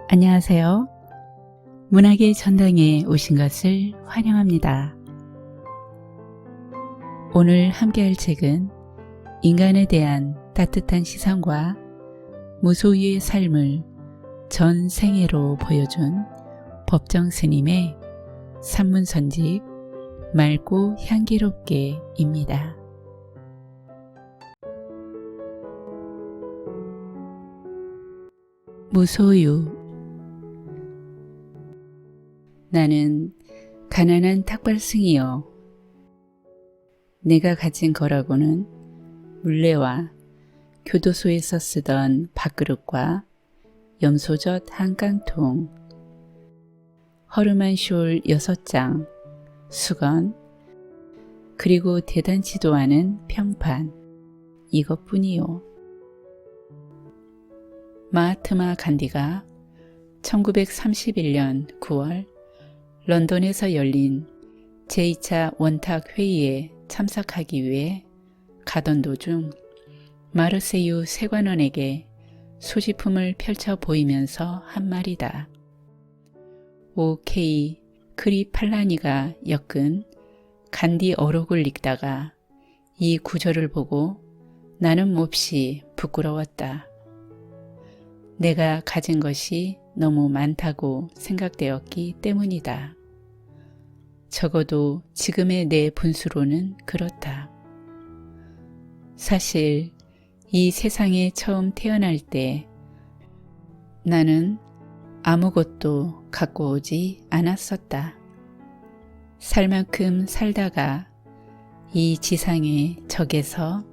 안녕하세요. 문학의 전당에 오신 것을 환영합니다. 오늘 함께할 책은 인간에 대한 따뜻한 시선과 무소유의 삶을 전 생애로 보여준 법정 스님의 산문선집 맑고 향기롭게 입니다. 무소유. 나는 가난한 탁발승이여. 내가 가진 거라고는 물레와 교도소에서 쓰던 밥그릇과 염소젓 한 깡통, 허름한 숄 6장, 수건, 그리고 대단치도 않은 평판, 이것뿐이요. 마하트마 간디가 1931년 9월 런던에서 열린 제2차 원탁 회의에 참석하기 위해 가던 도중 마르세유 세관원에게 소지품을 펼쳐 보이면서 한 말이다. O.K. 크리팔라니가 엮은 간디 어록을 읽다가 이 구절을 보고 나는 몹시 부끄러웠다. 내가 가진 것이 너무 많다고 생각되었기 때문이다. 적어도 지금의 내 분수로는 그렇다. 사실 이 세상에 처음 태어날 때 나는 아무것도 갖고 오지 않았었다. 살 만큼 살다가 이 지상의 적에서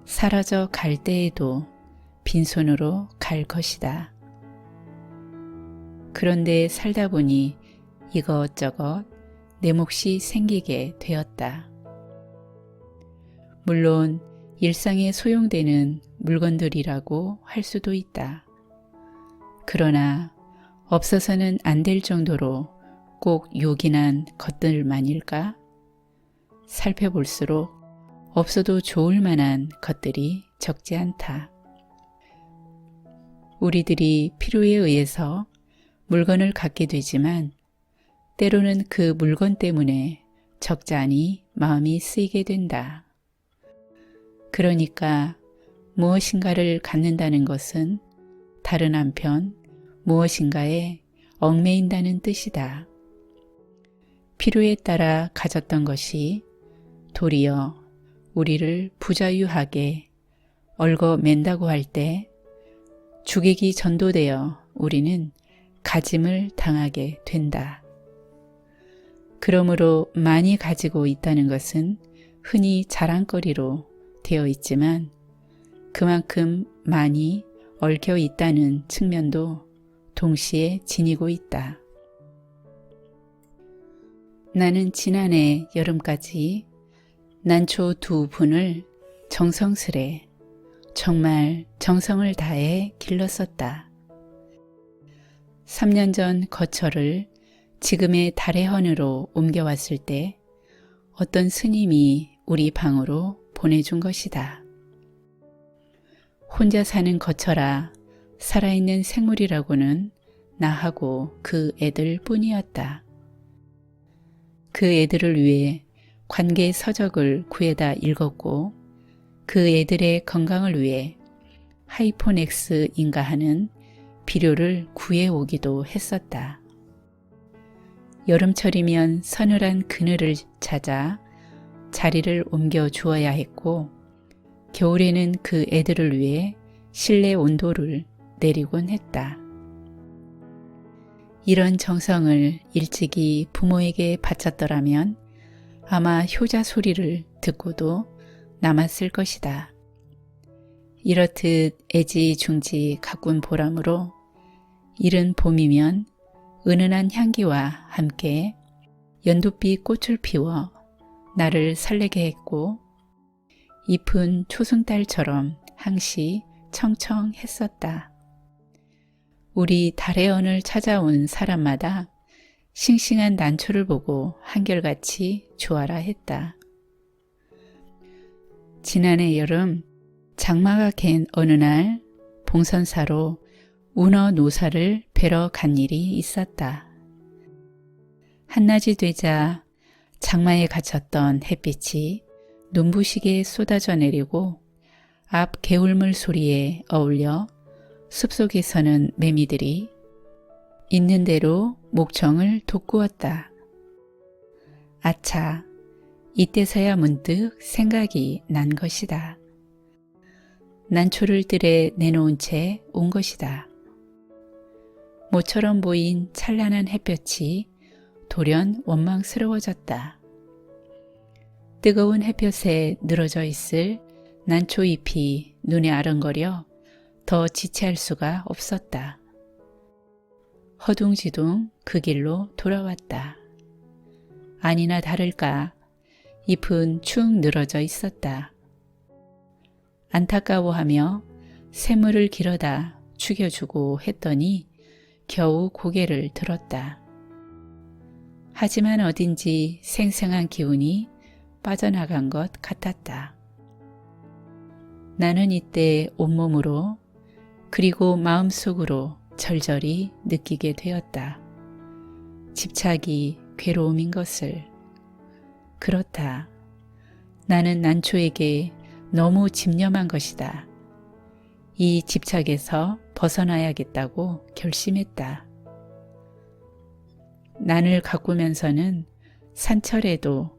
사라져 갈 때에도 빈손으로 갈 것이다. 그런데 살다 보니 이것저것 내 몫이 생기게 되었다. 물론 일상에 소용되는 물건들이라고 할 수도 있다. 그러나 없어서는 안 될 정도로 꼭 요긴한 것들만일까? 살펴볼수록 없어도 좋을 만한 것들이 적지 않다. 우리들이 필요에 의해서 물건을 갖게 되지만 때로는 그 물건 때문에 적잖이 마음이 쓰이게 된다. 그러니까 무엇인가를 갖는다는 것은 다른 한편 무엇인가에 얽매인다는 뜻이다. 필요에 따라 가졌던 것이 도리어 우리를 부자유하게 얽어맨다고 할 때 주객이 전도되어 우리는 가짐을 당하게 된다. 그러므로 많이 가지고 있다는 것은 흔히 자랑거리로 되어 있지만 그만큼 많이 얽혀 있다는 측면도 동시에 지니고 있다. 나는 지난해 여름까지 난초 2분을 정성스레 정말 정성을 다해 길렀었다. 3년 전 거처를 지금의 달의 헌으로 옮겨왔을 때 어떤 스님이 우리 방으로 보내준 것이다. 혼자 사는 거처라 살아있는 생물이라고는 나하고 그 애들 뿐이었다. 그 애들을 위해 관계 서적을 구해다 읽었고 그 애들의 건강을 위해 하이포넥스인가 하는 비료를 구해오기도 했었다. 여름철이면 서늘한 그늘을 찾아 자리를 옮겨 주어야 했고 겨울에는 그 애들을 위해 실내 온도를 내리곤 했다. 이런 정성을 일찍이 부모에게 바쳤더라면 아마 효자 소리를 듣고도 남았을 것이다. 이렇듯 애지중지 가꾼 보람으로 이른 봄이면 은은한 향기와 함께 연두빛 꽃을 피워 나를 설레게 했고 잎은 초승달처럼 항시 청청했었다. 우리 달의 헌을 찾아온 사람마다 싱싱한 난초를 보고 한결같이 좋아라 했다. 지난해 여름 장마가 갠 어느 날 봉선사로 운어 노사를 뵈러 간 일이 있었다. 한낮이 되자 장마에 갇혔던 햇빛이 눈부시게 쏟아져 내리고 앞 개울물 소리에 어울려 숲속에서는 매미들이 있는 대로 목청을 돋구었다. 아차, 이때서야 문득 생각이 난 것이다. 난초를 뜰에 내놓은 채 온 것이다. 모처럼 보인 찬란한 햇볕이 돌연 원망스러워졌다. 뜨거운 햇볕에 늘어져 있을 난초 잎이 눈에 아른거려 더 지체할 수가 없었다. 허둥지둥 그 길로 돌아왔다. 아니나 다를까 잎은 축 늘어져 있었다. 안타까워하며 샘물을 길어다 죽여주고 했더니 겨우 고개를 들었다. 하지만 어딘지 생생한 기운이 빠져나간 것 같았다. 나는 이때 온몸으로 그리고 마음속으로 절절히 느끼게 되었다. 집착이 괴로움인 것을. 그렇다. 나는 난초에게 너무 집념한 것이다. 이 집착에서 벗어나야겠다고 결심했다. 난을 가꾸면서는 산철에도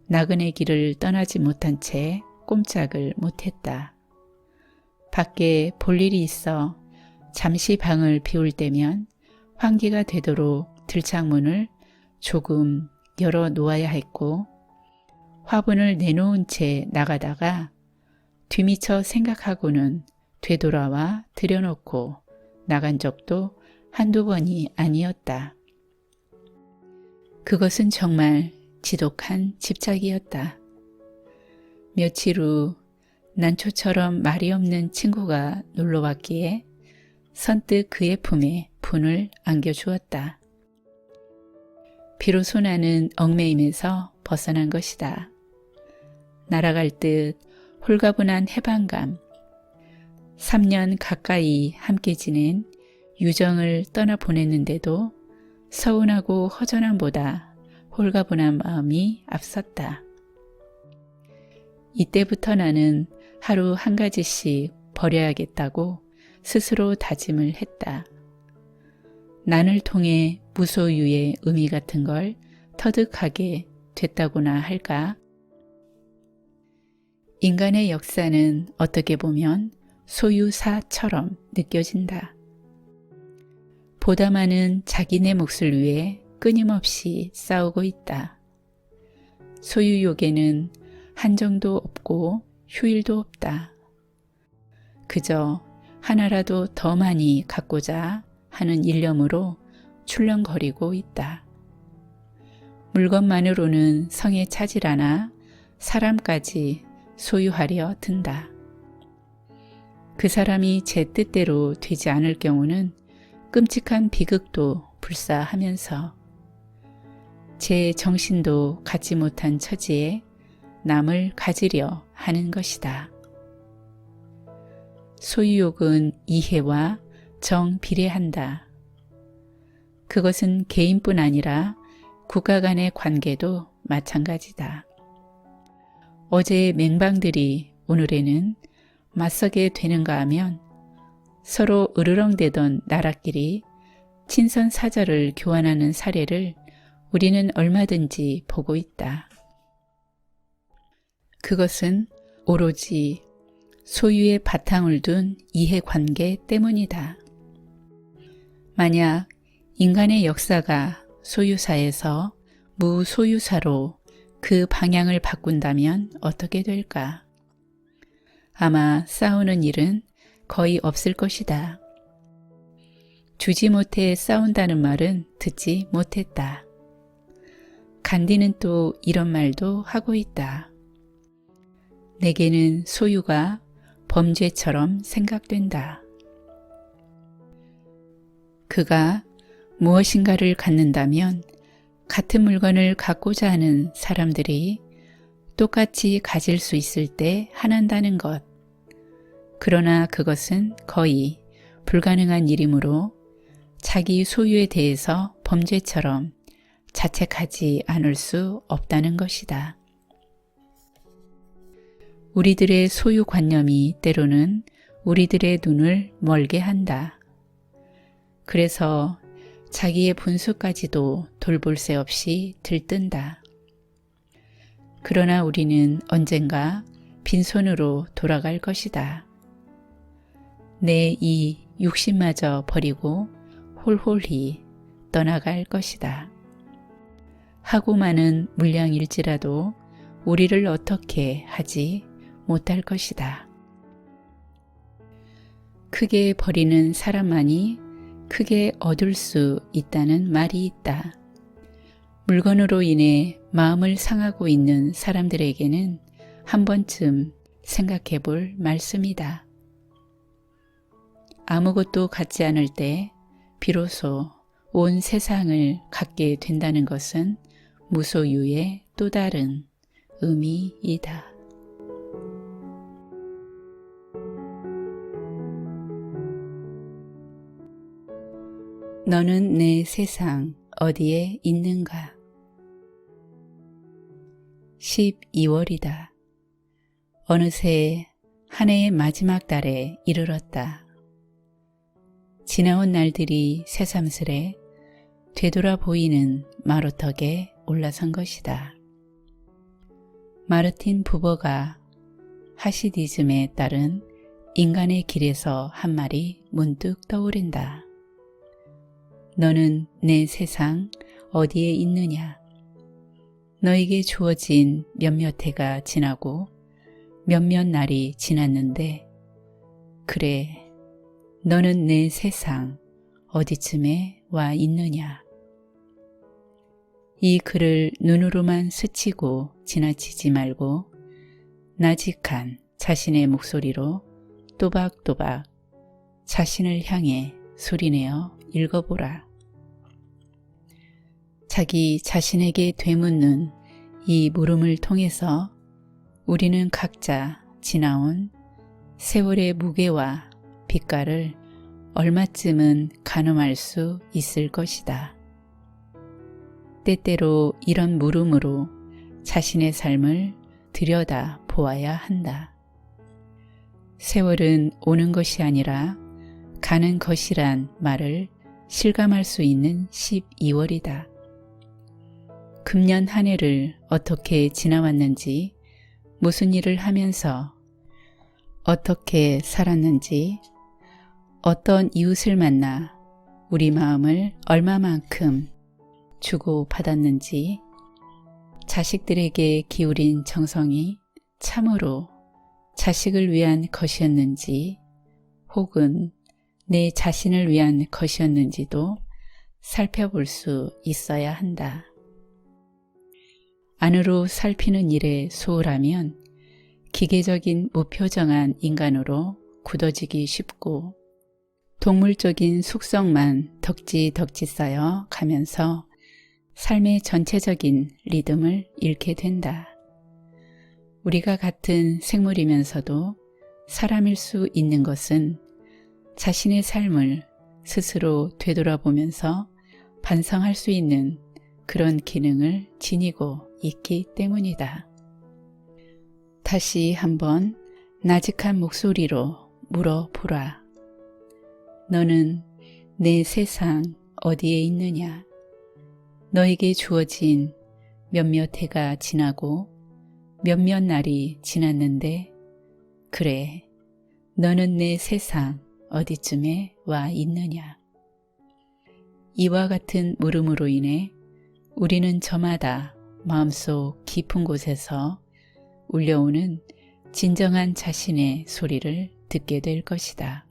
나그네 길을 떠나지 못한 채 꼼짝을 못했다. 밖에 볼 일이 있어 잠시 방을 비울 때면 환기가 되도록 들창문을 조금 열어 놓아야 했고 화분을 내놓은 채 나가다가 뒤미처 생각하고는 되돌아와 들여놓고 나간 적도 한두 번이 아니었다. 그것은 정말 지독한 집착이었다. 며칠 후 난초처럼 말이 없는 친구가 놀러왔기에 선뜻 그의 품에 분을 안겨주었다. 비로소 나는 얽매임에서 벗어난 것이다. 날아갈 듯 홀가분한 해방감, 3년 가까이 함께 지낸 유정을 떠나보냈는데도 서운하고 허전함보다 홀가분한 마음이 앞섰다. 이때부터 나는 하루 한 가지씩 버려야겠다고 스스로 다짐을 했다. 난을 통해 무소유의 의미 같은 걸 터득하게 됐다고나 할까? 인간의 역사는 어떻게 보면 소유사처럼 느껴진다. 보다 많은 자기네 몫을 위해 끊임없이 싸우고 있다. 소유욕에는 한정도 없고 휴일도 없다. 그저 하나라도 더 많이 갖고자 하는 일념으로 출렁거리고 있다. 물건만으로는 성에 차질 않아 사람까지 소유하려 든다. 그 사람이 제 뜻대로 되지 않을 경우는 끔찍한 비극도 불사하면서 제 정신도 갖지 못한 처지에 남을 가지려 하는 것이다. 소유욕은 이해와 정비례한다. 그것은 개인뿐 아니라 국가 간의 관계도 마찬가지다. 어제의 맹방들이 오늘에는 맞서게 되는가 하면 서로 으르렁대던 나라끼리 친선사절을 교환하는 사례를 우리는 얼마든지 보고 있다. 그것은 오로지 소유의 바탕을 둔 이해관계 때문이다. 만약 인간의 역사가 소유사에서 무소유사로 그 방향을 바꾼다면 어떻게 될까? 아마 싸우는 일은 거의 없을 것이다. 주지 못해 싸운다는 말은 듣지 못했다. 간디는 또 이런 말도 하고 있다. 내게는 소유가 범죄처럼 생각된다. 그가 무엇인가를 갖는다면 같은 물건을 갖고자 하는 사람들이 똑같이 가질 수 있을 때 하난다는 것. 그러나 그것은 거의 불가능한 일이므로 자기 소유에 대해서 범죄처럼 자책하지 않을 수 없다는 것이다. 우리들의 소유관념이 때로는 우리들의 눈을 멀게 한다. 그래서 자기의 분수까지도 돌볼 새 없이 들뜬다. 그러나 우리는 언젠가 빈손으로 돌아갈 것이다. 내 이 육신마저 버리고 홀홀히 떠나갈 것이다. 하고 많은 물량일지라도 우리를 어떻게 하지 못할 것이다. 크게 버리는 사람만이 크게 얻을 수 있다는 말이 있다. 물건으로 인해 마음을 상하고 있는 사람들에게는 한 번쯤 생각해 볼 말씀이다. 아무것도 갖지 않을 때 비로소 온 세상을 갖게 된다는 것은 무소유의 또 다른 의미이다. 너는 내 세상 어디에 있는가? 12월이다. 어느새 한 해의 마지막 달에 이르렀다. 지나온 날들이 새삼스레 되돌아 보이는 마루턱에 올라선 것이다. 마르틴 부버가 하시디즘에 따른 인간의 길에서 한 말이 문득 떠오른다. 너는 내 세상 어디에 있느냐? 너에게 주어진 몇몇 해가 지나고 몇몇 날이 지났는데 그래 너는 내 세상 어디쯤에 와 있느냐? 이 글을 눈으로만 스치고 지나치지 말고 나직한 자신의 목소리로 또박또박 자신을 향해 소리내어 읽어보라. 자기 자신에게 되묻는 이 물음을 통해서 우리는 각자 지나온 세월의 무게와 빛깔을 얼마쯤은 가늠할 수 있을 것이다. 때때로 이런 물음으로 자신의 삶을 들여다 보아야 한다. 세월은 오는 것이 아니라 가는 것이란 말을 실감할 수 있는 12월이다. 금년 한 해를 어떻게 지나왔는지, 무슨 일을 하면서 어떻게 살았는지, 어떤 이웃을 만나 우리 마음을 얼마만큼 주고받았는지, 자식들에게 기울인 정성이 참으로 자식을 위한 것이었는지 혹은 내 자신을 위한 것이었는지도 살펴볼 수 있어야 한다. 안으로 살피는 일에 소홀하면 기계적인 무표정한 인간으로 굳어지기 쉽고 동물적인 속성만 덕지덕지 쌓여 가면서 삶의 전체적인 리듬을 잃게 된다. 우리가 같은 생물이면서도 사람일 수 있는 것은 자신의 삶을 스스로 되돌아보면서 반성할 수 있는 그런 기능을 지니고 있기 때문이다. 다시 한번 나직한 목소리로 물어보라. 너는 내 세상 어디에 있느냐? 너에게 주어진 몇몇 해가 지나고 몇몇 날이 지났는데 그래, 너는 내 세상 어디쯤에 와 있느냐? 이와 같은 물음으로 인해 우리는 저마다 마음속 깊은 곳에서 울려오는 진정한 자신의 소리를 듣게 될 것이다.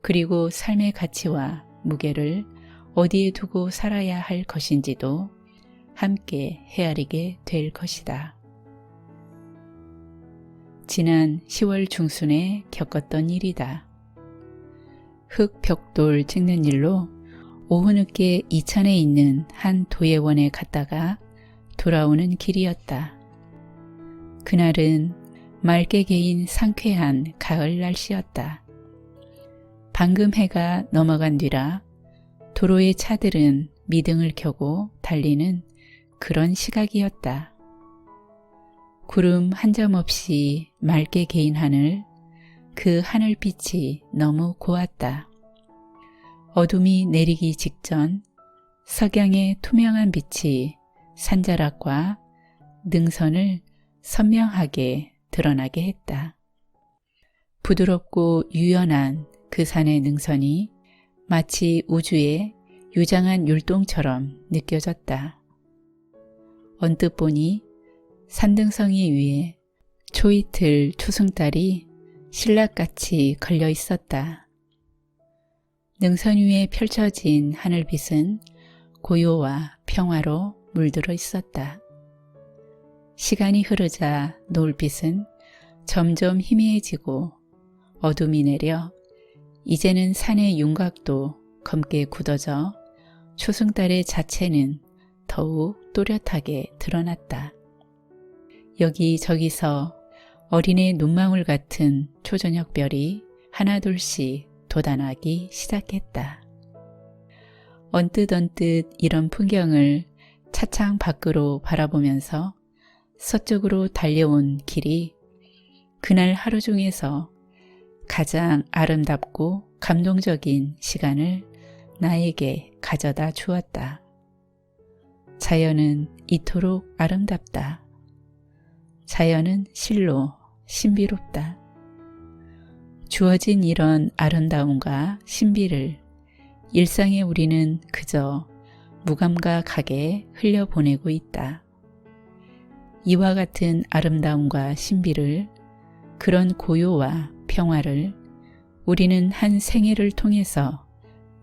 그리고 삶의 가치와 무게를 어디에 두고 살아야 할 것인지도 함께 헤아리게 될 것이다. 지난 10월 중순에 겪었던 일이다. 흙벽돌 찍는 일로 오후 늦게 이천에 있는 한 도예원에 갔다가 돌아오는 길이었다. 그날은 맑게 개인 상쾌한 가을 날씨였다. 방금 해가 넘어간 뒤라 도로의 차들은 미등을 켜고 달리는 그런 시각이었다. 구름 한 점 없이 맑게 개인 하늘, 그 하늘빛이 너무 고왔다. 어둠이 내리기 직전 석양의 투명한 빛이 산자락과 능선을 선명하게 드러나게 했다. 부드럽고 유연한 그 산의 능선이 마치 우주의 유장한 율동처럼 느껴졌다. 언뜻 보니 산등성이 위에 초이틀 초승달이 신락같이 걸려 있었다. 능선 위에 펼쳐진 하늘빛은 고요와 평화로 물들어 있었다. 시간이 흐르자 노을빛은 점점 희미해지고 어둠이 내려 이제는 산의 윤곽도 검게 굳어져 초승달의 자체는 더욱 또렷하게 드러났다. 여기저기서 어린애 눈망울 같은 초저녁별이 하나둘씩 돋아나기 시작했다. 언뜻 이런 풍경을 차창 밖으로 바라보면서 서쪽으로 달려온 길이 그날 하루 중에서 가장 아름답고 감동적인 시간을 나에게 가져다 주었다. 자연은 이토록 아름답다. 자연은 실로 신비롭다. 주어진 이런 아름다움과 신비를 일상의 우리는 그저 무감각하게 흘려보내고 있다. 이와 같은 아름다움과 신비를, 그런 고요와 평화를 우리는 한 생애를 통해서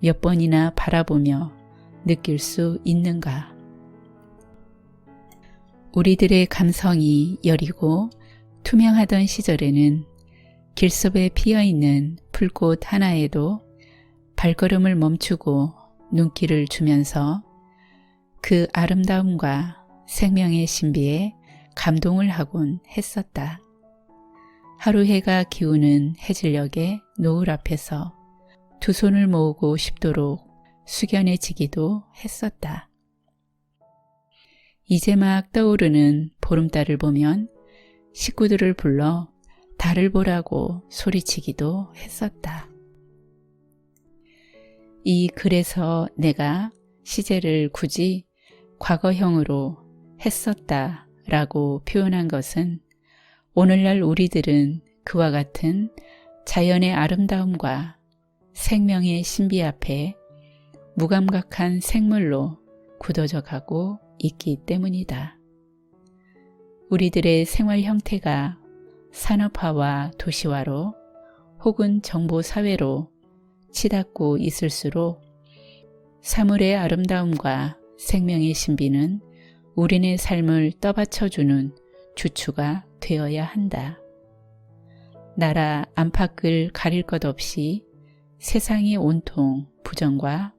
몇 번이나 바라보며 느낄 수 있는가? 우리들의 감성이 여리고 투명하던 시절에는 길섭에 피어있는 풀꽃 하나에도 발걸음을 멈추고 눈길을 주면서 그 아름다움과 생명의 신비에 감동을 하곤 했었다. 하루 해가 기우는 해질녘의 노을 앞에서 두 손을 모으고 싶도록 숙연해지기도 했었다. 이제 막 떠오르는 보름달을 보면 식구들을 불러 달을 보라고 소리치기도 했었다. 이 글에서 내가 시제를 굳이 과거형으로 했었다 라고 표현한 것은 오늘날 우리들은 그와 같은 자연의 아름다움과 생명의 신비 앞에 무감각한 생물로 굳어져 가고 있기 때문이다. 우리들의 생활 형태가 산업화와 도시화로 혹은 정보사회로 치닫고 있을수록 사물의 아름다움과 생명의 신비는 우리네 삶을 떠받쳐주는 주추가 되어야 한다. 나라 안팎을 가릴 것 없이 세상이 온통 부정과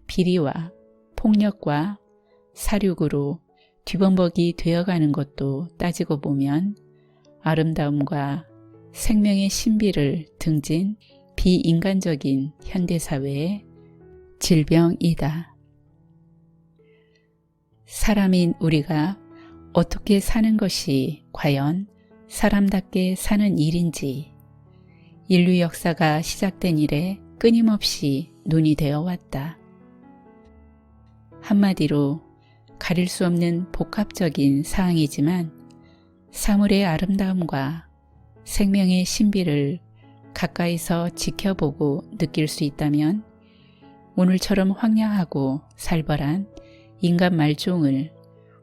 비리와 폭력과 사륙으로 뒤범벅이 되어가는 것도 따지고 보면 아름다움과 생명의 신비를 등진 비인간적인 현대사회의 질병이다. 사람인 우리가 어떻게 사는 것이 과연 사람답게 사는 일인지 인류 역사가 시작된 이래 끊임없이 논의되어 왔다. 한마디로 가릴 수 없는 복합적인 사항이지만 사물의 아름다움과 생명의 신비를 가까이서 지켜보고 느낄 수 있다면 오늘처럼 황량하고 살벌한 인간 말종을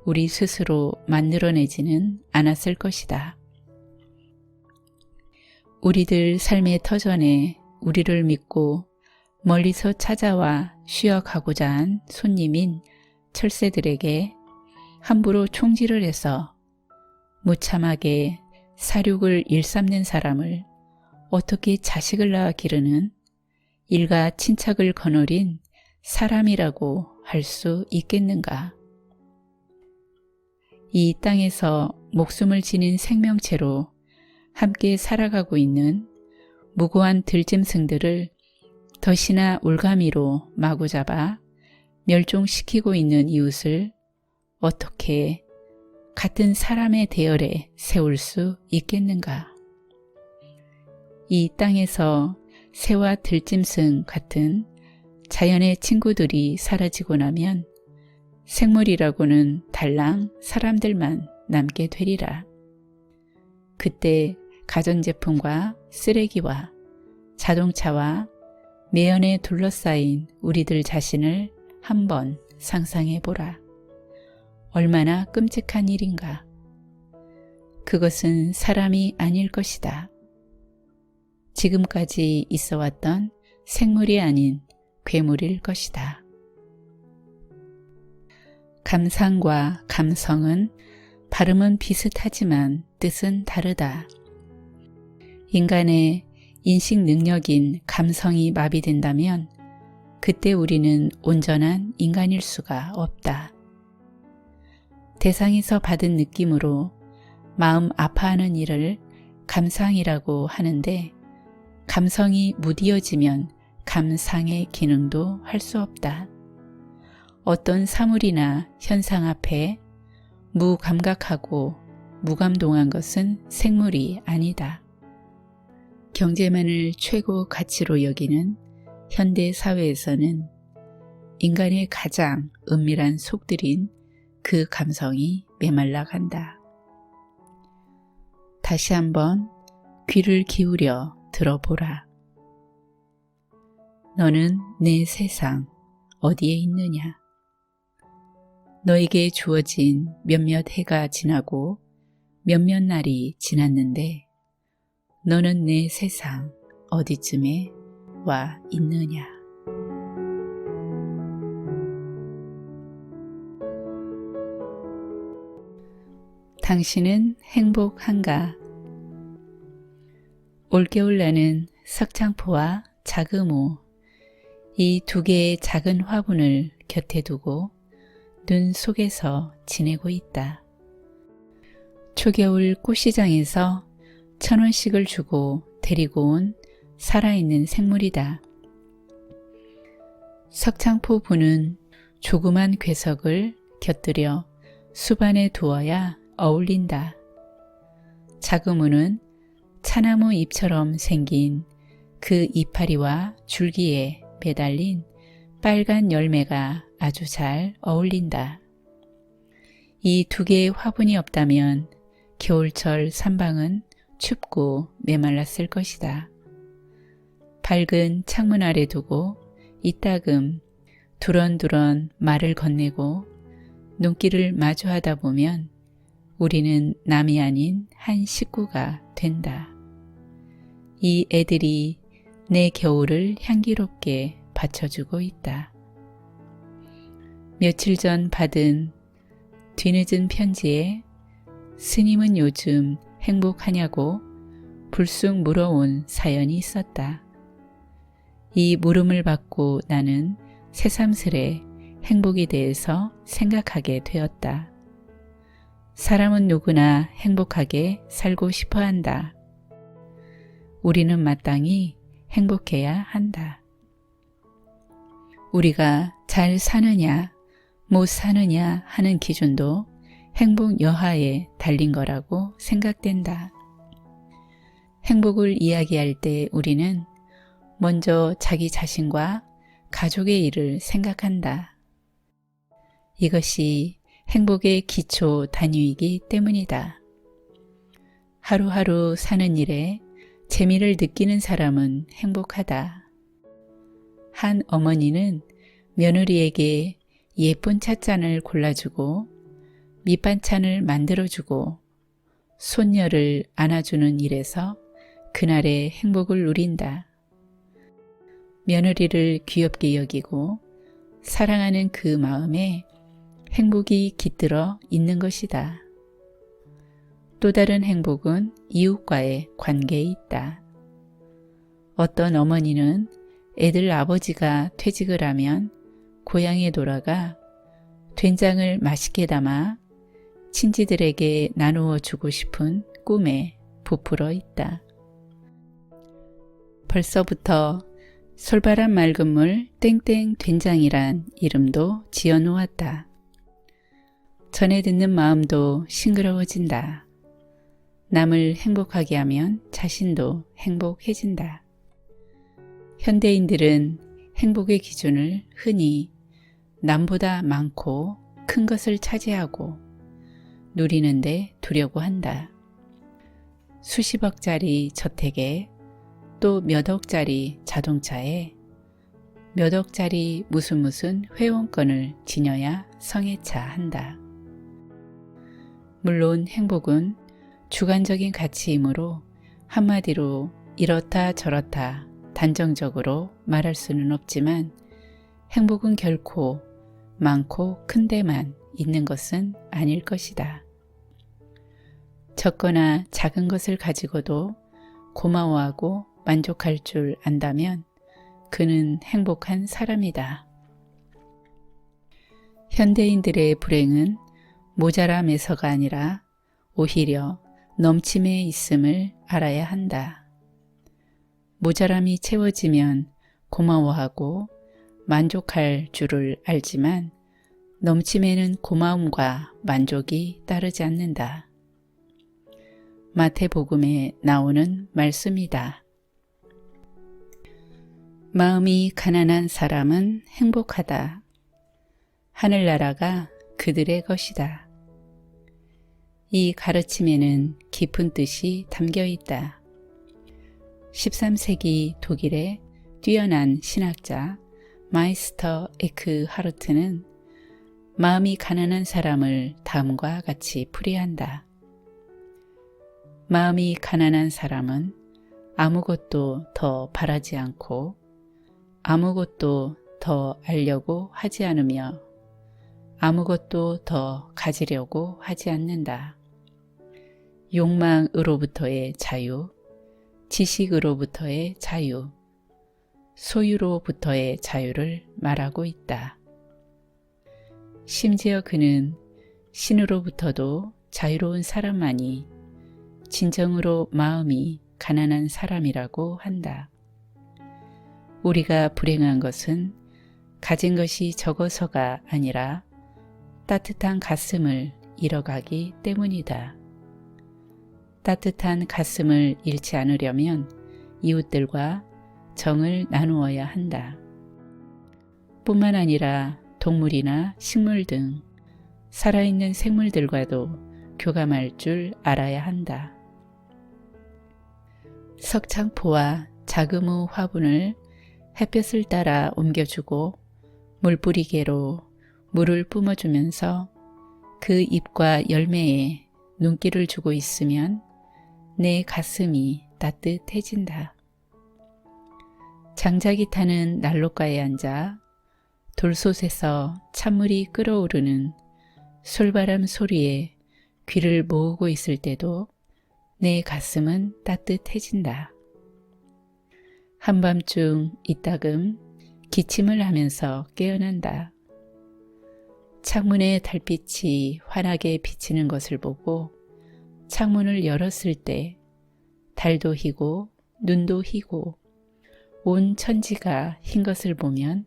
우리 스스로 만들어내지는 않았을 것이다. 우리들 삶의 터전에 우리를 믿고 멀리서 찾아와 쉬어가고자 한 손님인 철새들에게 함부로 총질을 해서 무참하게 사륙을 일삼는 사람을 어떻게 자식을 낳아 기르는 일가 친착을 거느린 사람이라고 할 수 있겠는가? 이 땅에서 목숨을 지닌 생명체로 함께 살아가고 있는 무고한 들짐승들을 덫이나 올가미로 마구잡아 멸종시키고 있는 이웃을 어떻게 같은 사람의 대열에 세울 수 있겠는가? 이 땅에서 새와 들짐승 같은 자연의 친구들이 사라지고 나면 생물이라고는 달랑 사람들만 남게 되리라. 그때 가전제품과 쓰레기와 자동차와 매연에 둘러싸인 우리들 자신을 한번 상상해 보라. 얼마나 끔찍한 일인가. 그것은 사람이 아닐 것이다. 지금까지 있어 왔던 생물이 아닌 괴물일 것이다. 감상과 감성은 발음은 비슷하지만 뜻은 다르다. 인간의 인식 능력인 감성이 마비된다면 그때 우리는 온전한 인간일 수가 없다. 대상에서 받은 느낌으로 마음 아파하는 일을 감상이라고 하는데 감성이 무디어지면 감상의 기능도 할 수 없다. 어떤 사물이나 현상 앞에 무감각하고 무감동한 것은 생물이 아니다. 경제만을 최고 가치로 여기는 현대 사회에서는 인간의 가장 은밀한 속들인 그 감성이 메말라 간다. 다시 한번 귀를 기울여 들어보라. 너는 내 세상 어디에 있느냐? 너에게 주어진 몇몇 해가 지나고 몇몇 날이 지났는데 너는 내 세상 어디쯤에 와 있느냐? 당신은 행복한가? 올겨울 나는 석창포와 자금호 이 두 개의 작은 화분을 곁에 두고 눈 속에서 지내고 있다. 초겨울 꽃시장에서 1,000원씩을 주고 데리고 온 살아있는 생물이다. 석창포 부는 조그만 괴석을 곁들여 숲안에 두어야 어울린다. 자금우는 차나무 잎처럼 생긴 그 이파리와 줄기에 매달린 빨간 열매가 아주 잘 어울린다. 이 두 개의 화분이 없다면 겨울철 산방은 춥고 메말랐을 것이다. 밝은 창문 아래 두고 이따금 두런두런 말을 건네고 눈길을 마주하다 보면 우리는 남이 아닌 한 식구가 된다. 이 애들이 내 겨울을 향기롭게 받쳐주고 있다. 며칠 전 받은 뒤늦은 편지에 스님은 요즘 행복하냐고 불쑥 물어온 사연이 있었다. 이 물음을 받고 나는 새삼스레 행복에 대해서 생각하게 되었다. 사람은 누구나 행복하게 살고 싶어 한다. 우리는 마땅히 행복해야 한다. 우리가 잘 사느냐, 못 사느냐 하는 기준도 행복 여하에 달린 거라고 생각된다. 행복을 이야기할 때 우리는 먼저 자기 자신과 가족의 일을 생각한다. 이것이 행복의 기초 단위이기 때문이다. 하루하루 사는 일에 재미를 느끼는 사람은 행복하다. 한 어머니는 며느리에게 예쁜 찻잔을 골라주고 밑반찬을 만들어주고 손녀를 안아주는 일에서 그날의 행복을 누린다. 며느리를 귀엽게 여기고 사랑하는 그 마음에 행복이 깃들어 있는 것이다. 또 다른 행복은 이웃과의 관계에 있다. 어떤 어머니는 애들 아버지가 퇴직을 하면 고향에 돌아가 된장을 맛있게 담아 친지들에게 나누어 주고 싶은 꿈에 부풀어 있다. 벌써부터 솔바람 맑은 물 땡땡 된장이란 이름도 지어 놓았다. 전해 듣는 마음도 싱그러워진다. 남을 행복하게 하면 자신도 행복해진다. 현대인들은 행복의 기준을 흔히 남보다 많고 큰 것을 차지하고 누리는데 두려고 한다. 수십억짜리 저택에 또 몇 억짜리 자동차에 몇 억짜리 무슨 회원권을 지녀야 성애차 한다. 물론 행복은 주관적인 가치이므로 한마디로 이렇다 저렇다 단정적으로 말할 수는 없지만 행복은 결코 많고 큰 데만 있는 것은 아닐 것이다. 적거나 작은 것을 가지고도 고마워하고 만족할 줄 안다면 그는 행복한 사람이다. 현대인들의 불행은 모자람에서가 아니라 오히려 넘침에 있음을 알아야 한다. 모자람이 채워지면 고마워하고 만족할 줄을 알지만 넘침에는 고마움과 만족이 따르지 않는다. 마태복음에 나오는 말씀이다. 마음이 가난한 사람은 행복하다. 하늘나라가 그들의 것이다. 이 가르침에는 깊은 뜻이 담겨 있다. 13세기 독일의 뛰어난 신학자 마이스터 에크하르트는 마음이 가난한 사람을 다음과 같이 풀이한다. 마음이 가난한 사람은 아무것도 더 바라지 않고 아무것도 더 알려고 하지 않으며 아무것도 더 가지려고 하지 않는다. 욕망으로부터의 자유, 지식으로부터의 자유, 소유로부터의 자유를 말하고 있다. 심지어 그는 신으로부터도 자유로운 사람만이 진정으로 마음이 가난한 사람이라고 한다. 우리가 불행한 것은 가진 것이 적어서가 아니라 따뜻한 가슴을 잃어가기 때문이다. 따뜻한 가슴을 잃지 않으려면 이웃들과 정을 나누어야 한다. 뿐만 아니라 동물이나 식물 등 살아있는 생물들과도 교감할 줄 알아야 한다. 석창포와 자금우 화분을 햇볕을 따라 옮겨주고 물뿌리개로 물을 뿜어주면서 그 잎과 열매에 눈길을 주고 있으면 내 가슴이 따뜻해진다. 장작이 타는 난로가에 앉아 돌솥에서 찬물이 끓어오르는 솔바람 소리에 귀를 모으고 있을 때도 내 가슴은 따뜻해진다. 한밤중 이따금 기침을 하면서 깨어난다. 창문에 달빛이 환하게 비치는 것을 보고 창문을 열었을 때 달도 희고 눈도 희고 온 천지가 흰 것을 보면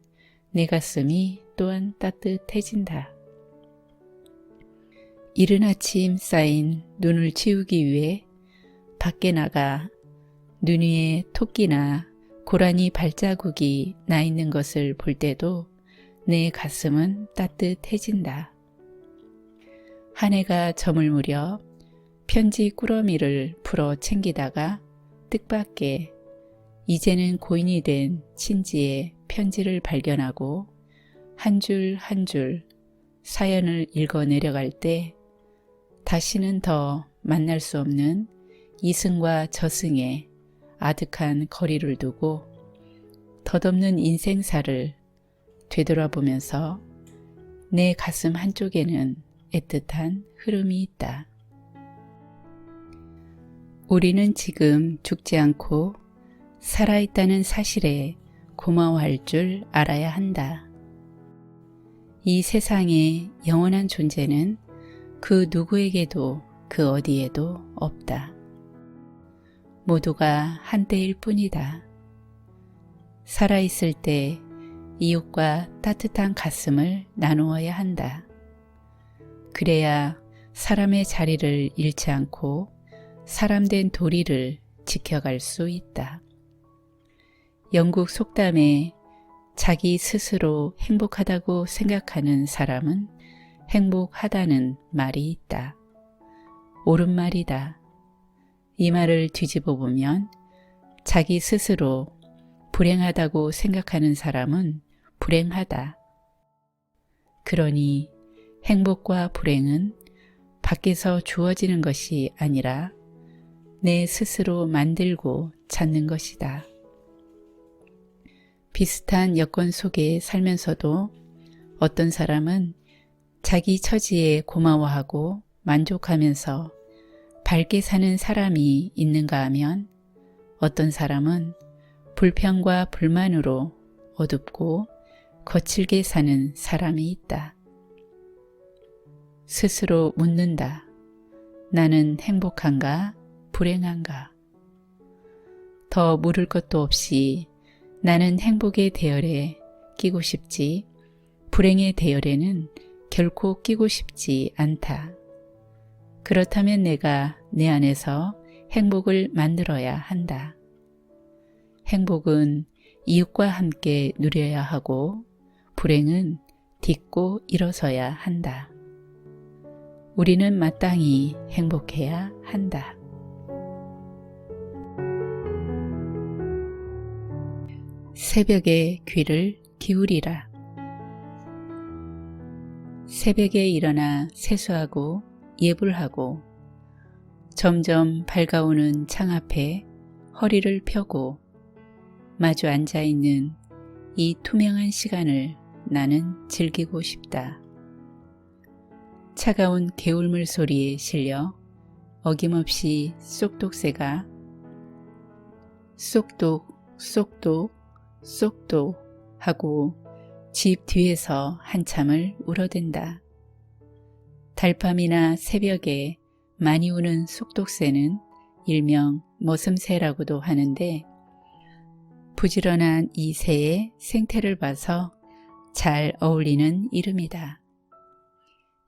내 가슴이 또한 따뜻해진다. 이른 아침 쌓인 눈을 치우기 위해 밖에 나가 눈 위에 토끼나 고라니 발자국이 나 있는 것을 볼 때도 내 가슴은 따뜻해진다. 한 해가 저물 무렵 편지 꾸러미를 풀어 챙기다가 뜻밖의 이제는 고인이 된 친지의 편지를 발견하고 한 줄 한 줄 사연을 읽어 내려갈 때 다시는 더 만날 수 없는 이승과 저승의 아득한 거리를 두고 덧없는 인생사를 되돌아보면서 내 가슴 한쪽에는 애틋한 흐름이 있다. 우리는 지금 죽지 않고 살아있다는 사실에 고마워할 줄 알아야 한다. 이 세상에 영원한 존재는 그 누구에게도 그 어디에도 없다. 모두가 한때일 뿐이다. 살아있을 때 이웃과 따뜻한 가슴을 나누어야 한다. 그래야 사람의 자리를 잃지 않고 사람된 도리를 지켜갈 수 있다. 영국 속담에 자기 스스로 행복하다고 생각하는 사람은 행복하다는 말이 있다. 옳은 말이다. 이 말을 뒤집어 보면 자기 스스로 불행하다고 생각하는 사람은 불행하다. 그러니 행복과 불행은 밖에서 주어지는 것이 아니라 내 스스로 만들고 찾는 것이다. 비슷한 여건 속에 살면서도 어떤 사람은 자기 처지에 고마워하고 만족하면서 밝게 사는 사람이 있는가 하면 어떤 사람은 불평과 불만으로 어둡고 거칠게 사는 사람이 있다. 스스로 묻는다. 나는 행복한가? 불행한가? 더 물을 것도 없이 나는 행복의 대열에 끼고 싶지 불행의 대열에는 결코 끼고 싶지 않다. 그렇다면 내가 내 안에서 행복을 만들어야 한다. 행복은 이웃과 함께 누려야 하고 불행은 딛고 일어서야 한다. 우리는 마땅히 행복해야 한다. 새벽에 귀를 기울이라. 새벽에 일어나 세수하고 예불하고 점점 밝아오는 창 앞에 허리를 펴고 마주 앉아있는 이 투명한 시간을 나는 즐기고 싶다. 차가운 개울물 소리에 실려 어김없이 쏙독새가 쏙독 쏙독 쏙독 하고 집 뒤에서 한참을 울어댄다. 달밤이나 새벽에 많이 우는 쏙독새는 일명 머슴새라고도 하는데 부지런한 이 새의 생태를 봐서 잘 어울리는 이름이다.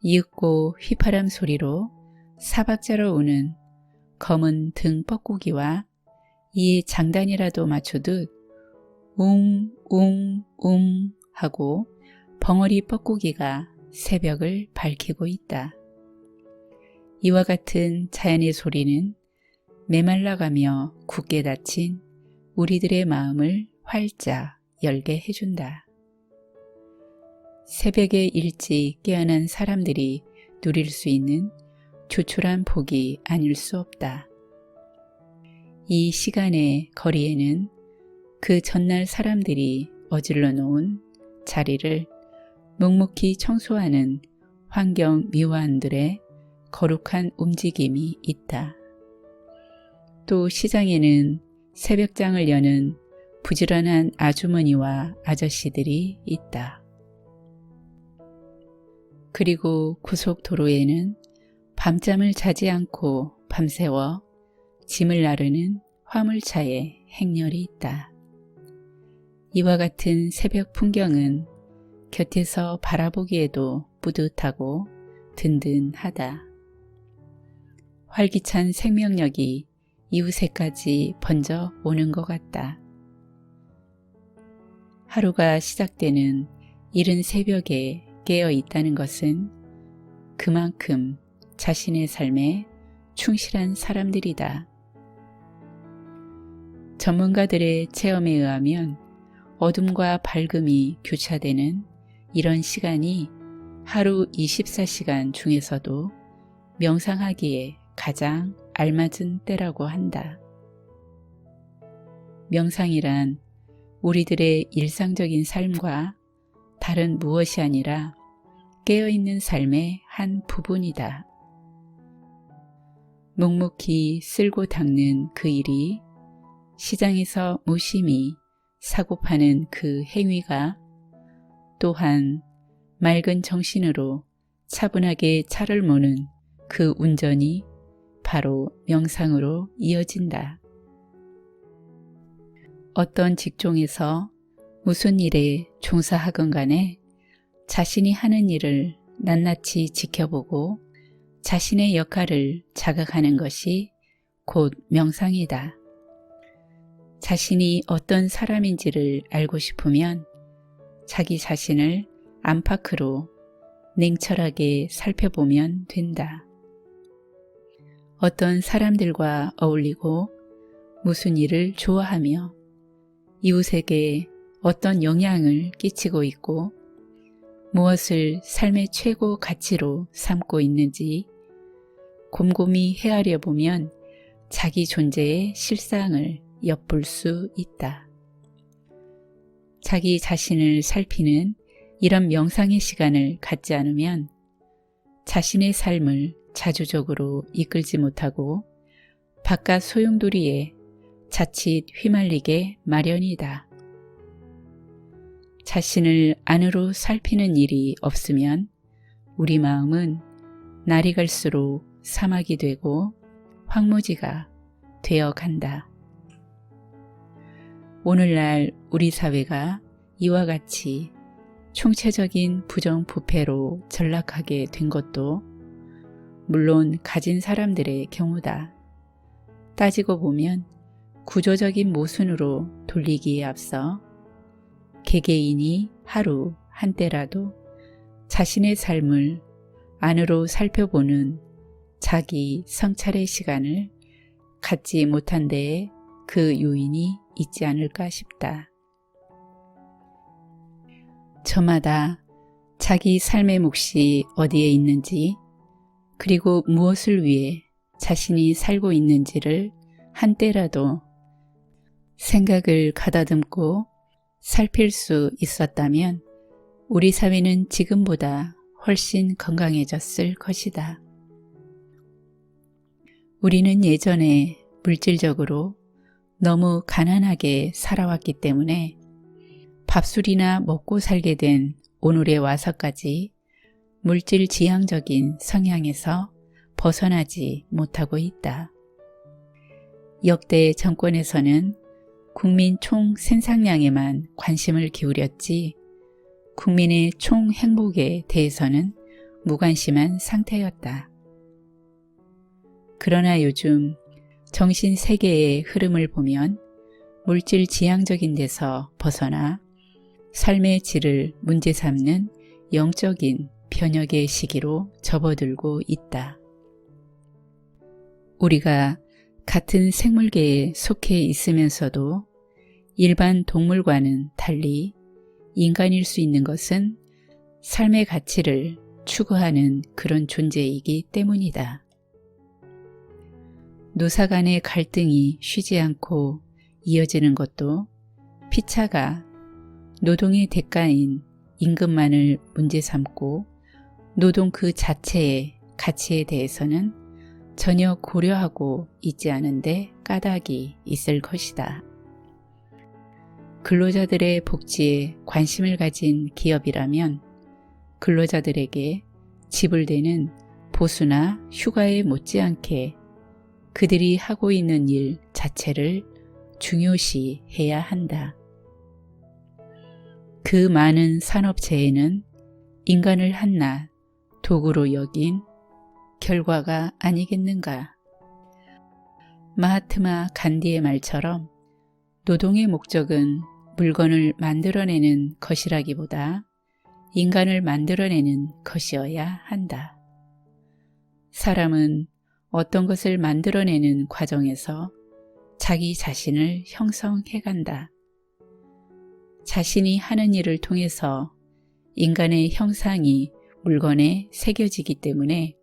이윽고 휘파람 소리로 사박자로 우는 검은 등 뻐꾸기와 이에 장단이라도 맞추듯 웅웅웅 하고 벙어리 뻐꾸기가 새벽을 밝히고 있다. 이와 같은 자연의 소리는 메말라가며 굳게 닫힌 우리들의 마음을 활짝 열게 해준다. 새벽에 일찍 깨어난 사람들이 누릴 수 있는 조촐한 복이 아닐 수 없다. 이 시간의 거리에는 그 전날 사람들이 어질러 놓은 자리를 묵묵히 청소하는 환경 미화원들의 거룩한 움직임이 있다. 또 시장에는 새벽장을 여는 부지런한 아주머니와 아저씨들이 있다. 그리고 고속도로에는 밤잠을 자지 않고 밤새워 짐을 나르는 화물차의 행렬이 있다. 이와 같은 새벽 풍경은 곁에서 바라보기에도 뿌듯하고 든든하다. 활기찬 생명력이 이웃에까지 번져 오는 것 같다. 하루가 시작되는 이른 새벽에 깨어 있다는 것은 그만큼 자신의 삶에 충실한 사람들이다. 전문가들의 체험에 의하면 어둠과 밝음이 교차되는 이런 시간이 하루 24시간 중에서도 명상하기에 가장 알맞은 때라고 한다. 명상이란 우리들의 일상적인 삶과 다른 무엇이 아니라 깨어있는 삶의 한 부분이다. 묵묵히 쓸고 닦는 그 일이 시장에서 무심히 사고 파는 그 행위가 또한 맑은 정신으로 차분하게 차를 모는 그 운전이 바로 명상으로 이어진다. 어떤 직종에서 무슨 일에 종사하건 간에 자신이 하는 일을 낱낱이 지켜보고 자신의 역할을 자각하는 것이 곧 명상이다. 자신이 어떤 사람인지를 알고 싶으면 자기 자신을 안팎으로 냉철하게 살펴보면 된다. 어떤 사람들과 어울리고 무슨 일을 좋아하며 이웃에게 어떤 영향을 끼치고 있고 무엇을 삶의 최고 가치로 삼고 있는지 곰곰이 헤아려 보면 자기 존재의 실상을 엿볼 수 있다. 자기 자신을 살피는 이런 명상의 시간을 갖지 않으면 자신의 삶을 자주적으로 이끌지 못하고 바깥 소용돌이에 자칫 휘말리게 마련이다. 자신을 안으로 살피는 일이 없으면 우리 마음은 날이 갈수록 사막이 되고 황무지가 되어 간다. 오늘날 우리 사회가 이와 같이 총체적인 부정부패로 전락하게 된 것도 물론 가진 사람들의 경우다. 따지고 보면 구조적인 모순으로 돌리기에 앞서 개개인이 하루 한때라도 자신의 삶을 안으로 살펴보는 자기 성찰의 시간을 갖지 못한 데에 그 요인이 있지 않을까 싶다. 저마다 자기 삶의 몫이 어디에 있는지 그리고 무엇을 위해 자신이 살고 있는지를 한때라도 생각을 가다듬고 살필 수 있었다면 우리 사회는 지금보다 훨씬 건강해졌을 것이다. 우리는 예전에 물질적으로 너무 가난하게 살아왔기 때문에 밥술이나 먹고 살게 된 오늘에 와서까지 물질 지향적인 성향에서 벗어나지 못하고 있다. 역대 정권에서는 국민 총 생산량에만 관심을 기울였지 국민의 총 행복에 대해서는 무관심한 상태였다. 그러나 요즘 정신 세계의 흐름을 보면 물질 지향적인 데서 벗어나 삶의 질을 문제 삼는 영적인 변혁의 시기로 접어들고 있다. 우리가 같은 생물계에 속해 있으면서도 일반 동물과는 달리 인간일 수 있는 것은 삶의 가치를 추구하는 그런 존재이기 때문이다. 노사 간의 갈등이 쉬지 않고 이어지는 것도 피차가 노동의 대가인 임금만을 문제 삼고 노동 그 자체의 가치에 대해서는 전혀 고려하고 있지 않은데 까닭이 있을 것이다. 근로자들의 복지에 관심을 가진 기업이라면 근로자들에게 지불되는 보수나 휴가에 못지않게 그들이 하고 있는 일 자체를 중요시해야 한다. 그 많은 산업체에는 인간을 한낱 도구로 여긴 결과가 아니겠는가. 마하트마 간디의 말처럼 노동의 목적은 물건을 만들어내는 것이라기보다 인간을 만들어내는 것이어야 한다. 사람은 어떤 것을 만들어내는 과정에서 자기 자신을 형성해간다. 자신이 하는 일을 통해서 인간의 형상이 물건에 새겨지기 때문에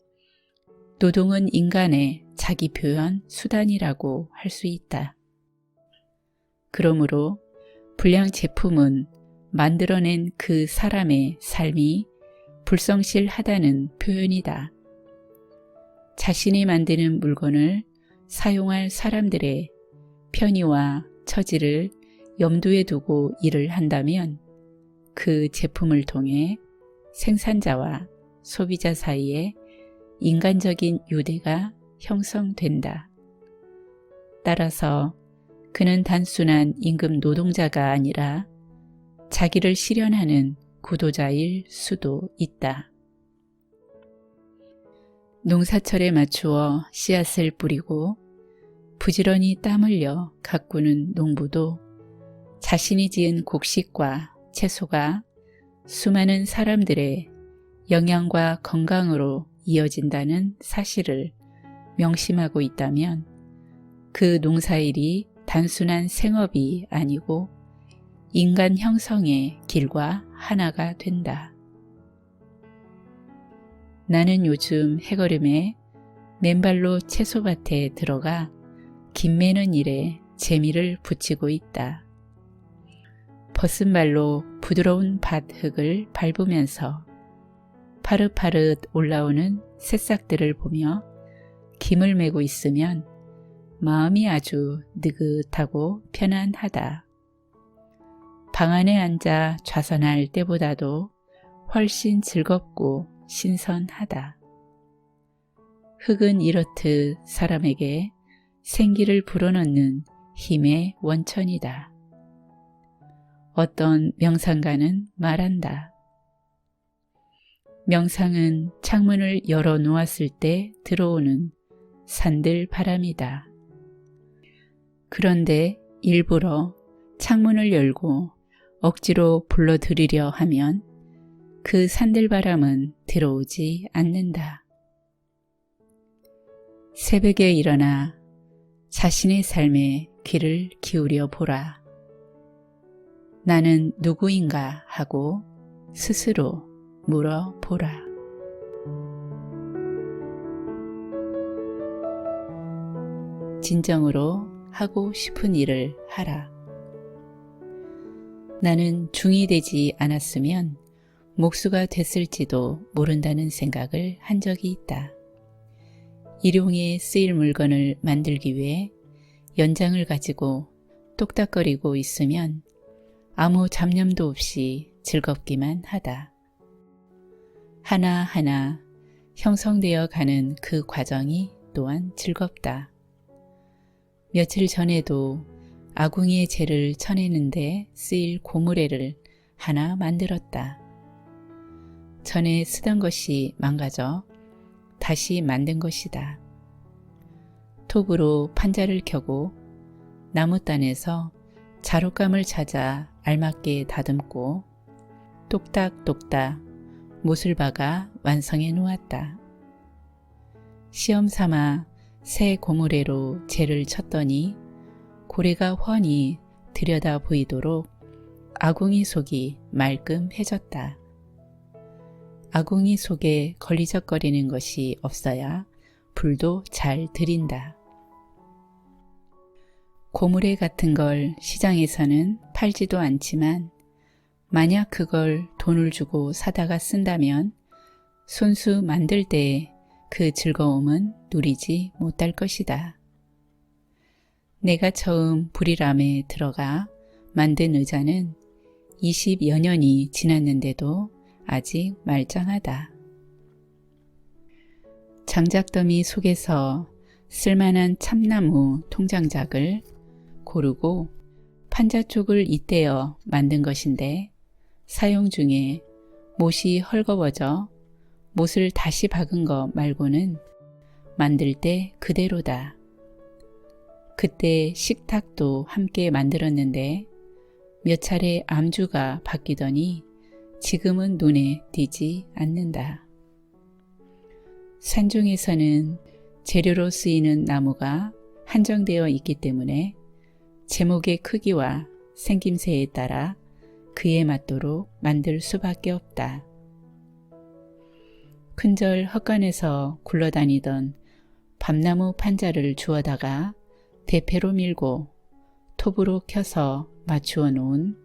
노동은 인간의 자기 표현 수단이라고 할 수 있다. 그러므로 불량 제품은 만들어낸 그 사람의 삶이 불성실하다는 표현이다. 자신이 만드는 물건을 사용할 사람들의 편의와 처지를 염두에 두고 일을 한다면 그 제품을 통해 생산자와 소비자 사이에 인간적인 유대가 형성된다. 따라서 그는 단순한 임금 노동자가 아니라 자기를 실현하는 구도자일 수도 있다. 농사철에 맞추어 씨앗을 뿌리고 부지런히 땀 흘려 가꾸는 농부도 자신이 지은 곡식과 채소가 수많은 사람들의 영양과 건강으로 이어진다는 사실을 명심하고 있다면 그 농사일이 단순한 생업이 아니고 인간 형성의 길과 하나가 된다. 나는 요즘 해거름에 맨발로 채소밭에 들어가 김 매는 일에 재미를 붙이고 있다. 벗은발로 부드러운 밭 흙을 밟으면서 파릇파릇 올라오는 새싹들을 보며 김을 메고 있으면 마음이 아주 느긋하고 편안하다. 방 안에 앉아 좌선할 때보다도 훨씬 즐겁고 신선하다. 흙은 이렇듯 사람에게 생기를 불어넣는 힘의 원천이다. 어떤 명상가는 말한다. 명상은 창문을 열어 놓았을 때 들어오는 산들 바람이다. 그런데 일부러 창문을 열고 억지로 불러들이려 하면 그 산들 바람은 들어오지 않는다. 새벽에 일어나 자신의 삶에 귀를 기울여 보라. 나는 누구인가 하고 스스로 물어보라. 진정으로 하고 싶은 일을 하라. 나는 중이 되지 않았으면 목수가 됐을지도 모른다는 생각을 한 적이 있다. 일용에 쓰일 물건을 만들기 위해 연장을 가지고 똑딱거리고 있으면 아무 잡념도 없이 즐겁기만 하다. 하나하나 형성되어 가는 그 과정이 또한 즐겁다. 며칠 전에도 아궁이에 재를 쳐내는데 쓰일 고무래를 하나 만들었다. 전에 쓰던 것이 망가져 다시 만든 것이다. 톱으로 판자를 켜고 나무단에서 자룻감을 찾아 알맞게 다듬고 똑딱똑딱 못을 박아 완성해 놓았다. 시험 삼아 새 고무래로 재를 쳤더니 고래가 훤히 들여다 보이도록 아궁이 속이 말끔해졌다. 아궁이 속에 걸리적거리는 것이 없어야 불도 잘 들인다. 고무래 같은 걸 시장에서는 팔지도 않지만 만약 그걸 돈을 주고 사다가 쓴다면 손수 만들 때의 그 즐거움은 누리지 못할 것이다. 내가 처음 불이람에 들어가 만든 의자는 20여 년이 지났는데도 아직 말짱하다. 장작더미 속에서 쓸만한 참나무 통장작을 고르고 판자 쪽을 잇대어 만든 것인데 사용 중에 못이 헐거워져 못을 다시 박은 것 말고는 만들 때 그대로다. 그때 식탁도 함께 만들었는데 몇 차례 암주가 바뀌더니 지금은 눈에 띄지 않는다. 산중에서는 재료로 쓰이는 나무가 한정되어 있기 때문에 제목의 크기와 생김새에 따라 그에 맞도록 만들 수밖에 없다. 큰절 헛간에서 굴러다니던 밤나무 판자를 주워다가 대패로 밀고 톱으로 켜서 맞추어 놓은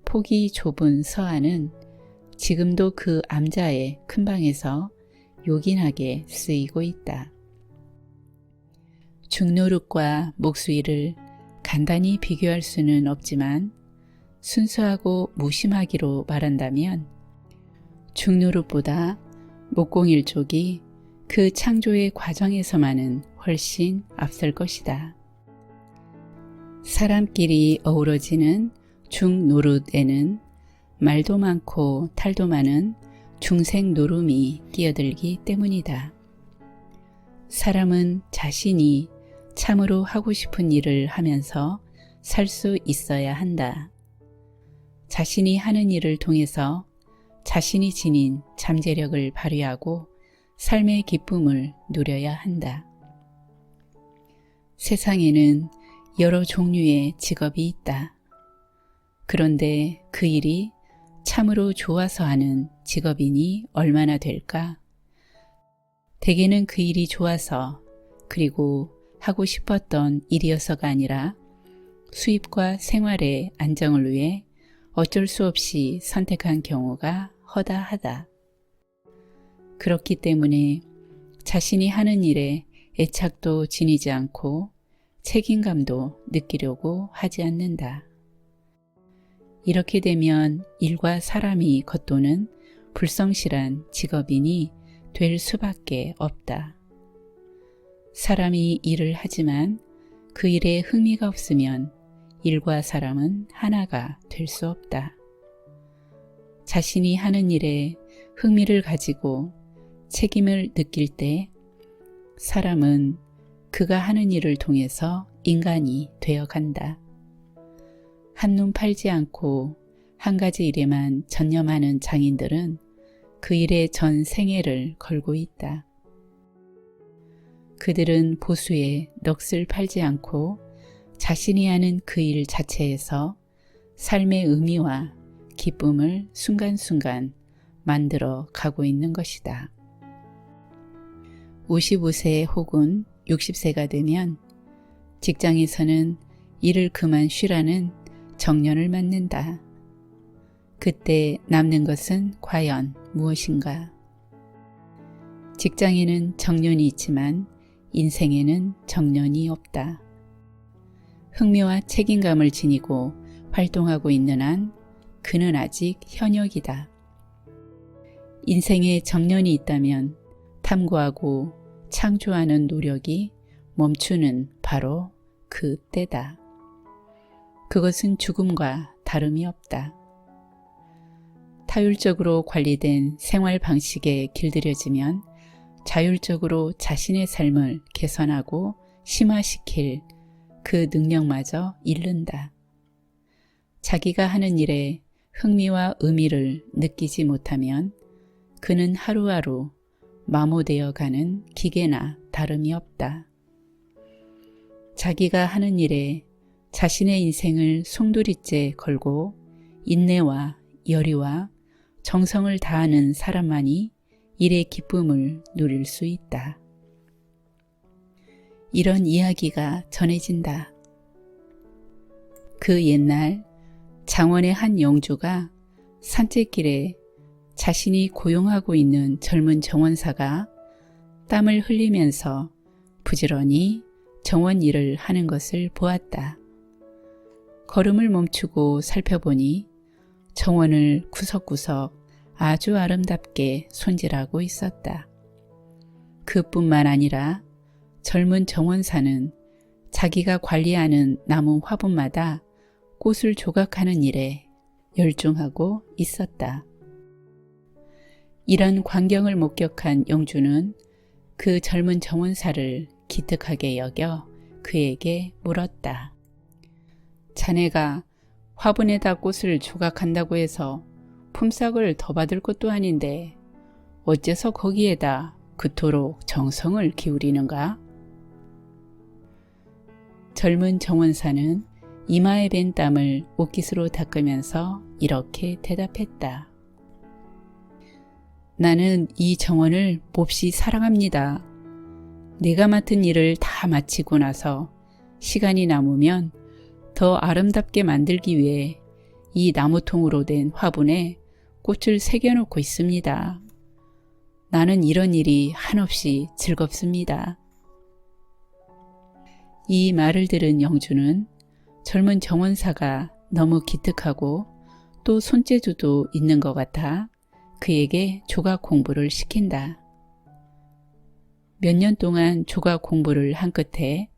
폭이 좁은 서안은 지금도 그 암자의 큰 방에서 요긴하게 쓰이고 있다. 중노릇과 목수일을 간단히 비교할 수는 없지만 순수하고 무심하기로 말한다면 중노릇보다 목공일 쪽이 그 창조의 과정에서만은 훨씬 앞설 것이다. 사람끼리 어우러지는 중노릇에는 말도 많고 탈도 많은 중생 노름이 끼어들기 때문이다. 사람은 자신이 참으로 하고 싶은 일을 하면서 살 수 있어야 한다. 자신이 하는 일을 통해서 자신이 지닌 잠재력을 발휘하고 삶의 기쁨을 누려야 한다. 세상에는 여러 종류의 직업이 있다. 그런데 그 일이 참으로 좋아서 하는 직업인이 얼마나 될까? 대개는 그 일이 좋아서 그리고 하고 싶었던 일이어서가 아니라 수입과 생활의 안정을 위해 어쩔 수 없이 선택한 경우가 허다하다. 그렇기 때문에 자신이 하는 일에 애착도 지니지 않고 책임감도 느끼려고 하지 않는다. 이렇게 되면 일과 사람이 겉도는 불성실한 직업인이 될 수밖에 없다. 사람이 일을 하지만 그 일에 흥미가 없으면 일과 사람은 하나가 될 수 없다. 자신이 하는 일에 흥미를 가지고 책임을 느낄 때 사람은 그가 하는 일을 통해서 인간이 되어간다. 한눈 팔지 않고 한 가지 일에만 전념하는 장인들은 그 일에 전 생애를 걸고 있다. 그들은 보수에 넋을 팔지 않고 자신이 하는 그 일 자체에서 삶의 의미와 기쁨을 순간순간 만들어 가고 있는 것이다. 55세 혹은 60세가 되면 직장에서는 일을 그만 쉬라는 정년을 맞는다. 그때 남는 것은 과연 무엇인가? 직장에는 정년이 있지만 인생에는 정년이 없다. 흥미와 책임감을 지니고 활동하고 있는 한 그는 아직 현역이다. 인생에 정년이 있다면 탐구하고 창조하는 노력이 멈추는 바로 그 때다. 그것은 죽음과 다름이 없다. 타율적으로 관리된 생활 방식에 길들여지면 자율적으로 자신의 삶을 개선하고 심화시킬 그 능력마저 잃는다. 자기가 하는 일에 흥미와 의미를 느끼지 못하면 그는 하루하루 마모되어 가는 기계나 다름이 없다. 자기가 하는 일에 자신의 인생을 송두리째 걸고 인내와 열의와 정성을 다하는 사람만이 일의 기쁨을 누릴 수 있다. 이런 이야기가 전해진다. 그 옛날 장원의 한 영주가 산책길에 자신이 고용하고 있는 젊은 정원사가 땀을 흘리면서 부지런히 정원 일을 하는 것을 보았다. 걸음을 멈추고 살펴보니 정원을 구석구석 아주 아름답게 손질하고 있었다. 그뿐만 아니라 젊은 정원사는 자기가 관리하는 나무 화분마다 꽃을 조각하는 일에 열중하고 있었다. 이런 광경을 목격한 영주는 그 젊은 정원사를 기특하게 여겨 그에게 물었다. 자네가 화분에다 꽃을 조각한다고 해서 품삯을 더 받을 것도 아닌데 어째서 거기에다 그토록 정성을 기울이는가? 젊은 정원사는 이마에 밴 땀을 옷깃으로 닦으면서 이렇게 대답했다. 나는 이 정원을 몹시 사랑합니다. 내가 맡은 일을 다 마치고 나서 시간이 남으면 더 아름답게 만들기 위해 이 나무통으로 된 화분에 꽃을 새겨놓고 있습니다. 나는 이런 일이 한없이 즐겁습니다. 이 말을 들은 영주는 젊은 정원사가 너무 기특하고 또 손재주도 있는 것 같아 그에게 조각 공부를 시킨다. 몇 년 동안 조각 공부를 한 끝에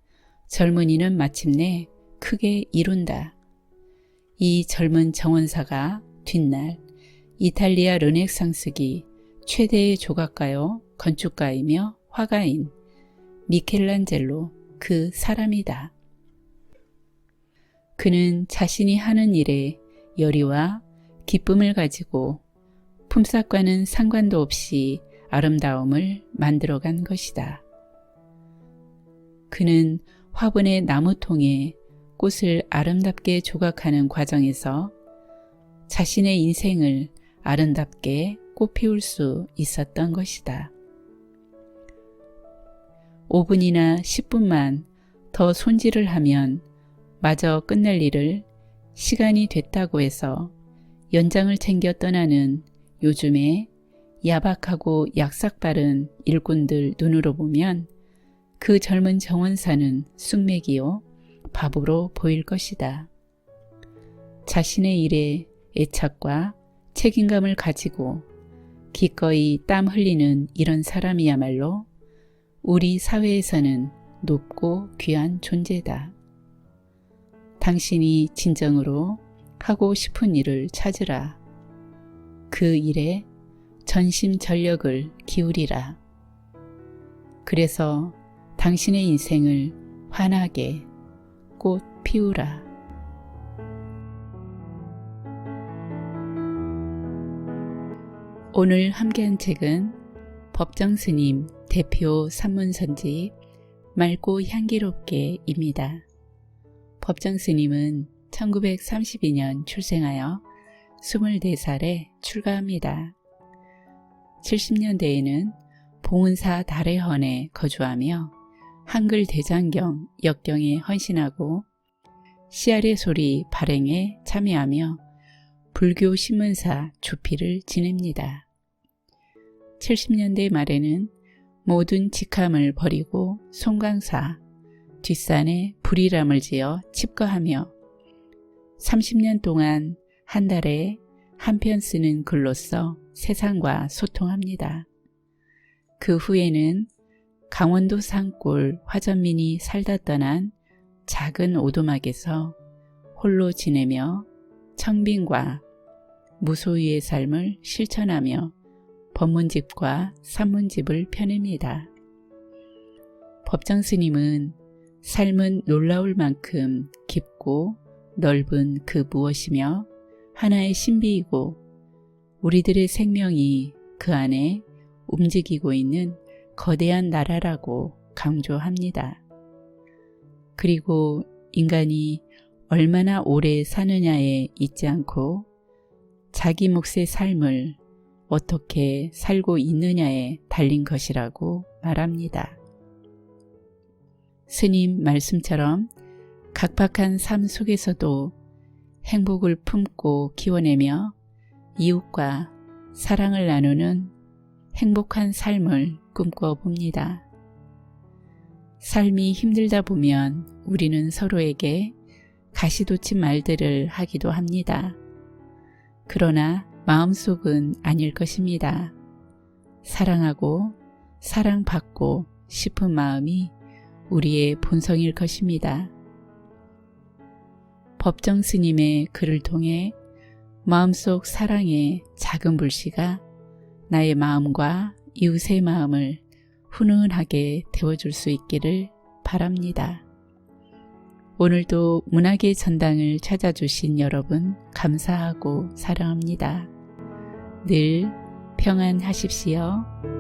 젊은이는 마침내 크게 이룬다. 이 젊은 정원사가 뒷날 이탈리아 르네상스기 최대의 조각가요 건축가이며 화가인 미켈란젤로 그 사람이다. 그는 자신이 하는 일에 열의와 기쁨을 가지고 품삯과는 상관도 없이 아름다움을 만들어간 것이다. 그는 화분의 나무통에 꽃을 아름답게 조각하는 과정에서 자신의 인생을 아름답게 꽃피울 수 있었던 것이다. 5분이나 10분만 더 손질을 하면 마저 끝낼 일을 시간이 됐다고 해서 연장을 챙겨 떠나는 요즘에 야박하고 약삭빠른 일꾼들 눈으로 보면 그 젊은 정원사는 쑥맥이요 바보로 보일 것이다. 자신의 일에 애착과 책임감을 가지고 기꺼이 땀 흘리는 이런 사람이야말로 우리 사회에서는 높고 귀한 존재다. 당신이 진정으로 하고 싶은 일을 찾으라. 그 일에 전심전력을 기울이라. 그래서 당신의 인생을 환하게 꽃 피우라. 오늘 함께한 책은 법정스님 대표 산문선집 맑고 향기롭게입니다. 법정스님은 1932년 출생하여 24살에 출가합니다. 70년대에는 봉은사 달해헌에 거주하며 한글 대장경 역경에 헌신하고 씨알의 소리 발행에 참여하며 불교 신문사 주필을 지냅니다. 70년대 말에는 모든 직함을 버리고 송강사, 뒷산에 불이람을 지어 칩거하며 30년 동안 한 달에 한 편 쓰는 글로써 세상과 소통합니다. 그 후에는 강원도 산골 화전민이 살다 떠난 작은 오두막에서 홀로 지내며 청빈과 무소유의 삶을 실천하며 법문집과 산문집을 펴냅니다. 법정스님은 삶은 놀라울 만큼 깊고 넓은 그 무엇이며 하나의 신비이고 우리들의 생명이 그 안에 움직이고 있는 거대한 나라라고 강조합니다. 그리고 인간이 얼마나 오래 사느냐에 있지 않고 자기 몫의 삶을 어떻게 살고 있느냐에 달린 것이라고 말합니다. 스님 말씀처럼 각박한 삶 속에서도 행복을 품고 키워내며 이웃과 사랑을 나누는 행복한 삶을 꿈꿔봅니다. 삶이 힘들다 보면 우리는 서로에게 가시돋친 말들을 하기도 합니다. 그러나 마음속은 아닐 것입니다. 사랑하고 사랑받고 싶은 마음이 우리의 본성일 것입니다. 법정스님의 글을 통해 마음속 사랑의 작은 불씨가 나의 마음과 이웃의 마음을 훈훈하게 데워줄 수 있기를 바랍니다. 오늘도 문학의 전당을 찾아주신 여러분 감사하고 사랑합니다. 늘 평안하십시오.